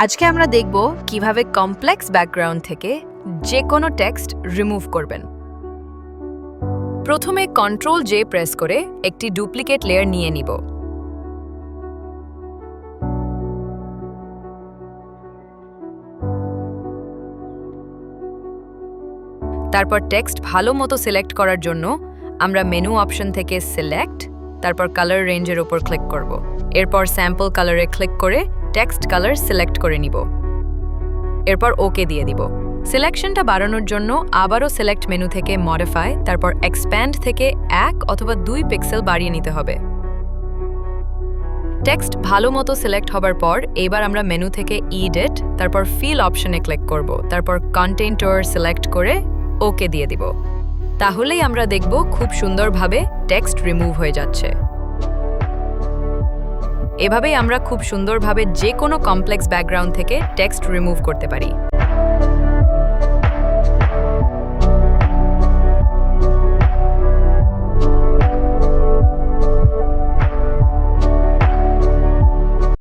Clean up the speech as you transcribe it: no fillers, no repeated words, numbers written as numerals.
আজকে আমরা দেখব কিভাবে কমপ্লেক্স ব্যাকগ্রাউন্ড থেকে যে কোনো টেক্সট রিমুভ করবেন। প্রথমে কন্ট্রোল জে প্রেস করে একটি ডুপ্লিকেট লেয়ার নিয়ে নিব। তারপর টেক্সট ভালো মতো সিলেক্ট করার জন্য আমরা মেনু অপশন থেকে সিলেক্ট, তারপর কালার রেঞ্জের উপর ক্লিক করব। এরপর স্যাম্পল কালারে ক্লিক করে টেক্সট কালার সিলেক্ট করে নিব। এরপর ওকে দিয়ে দিব। সিলেকশনটা বাড়ানোর জন্য আবারও সিলেক্ট মেনু থেকে মডিফাই, তারপর এক্সপ্যান্ড থেকে 1 অথবা 2 পিক্সেল বাড়িয়ে নিতে হবে। টেক্সট ভালো মতো সিলেক্ট হবার পর এবার আমরা মেনু থেকে এডিট, তারপর ফিল অপশনে ক্লিক করব, তারপর কন্টেন্টর সিলেক্ট করে ওকে দিয়ে দিব। তাহলেই আমরা দেখব খুব সুন্দরভাবে টেক্সট রিমুভ হয়ে যাচ্ছে। এভাবেই আমরা খুব সুন্দরভাবে যে কোনো কমপ্লেক্স ব্যাকগ্রাউন্ড থেকে টেক্সট রিমুভ করতে পারি।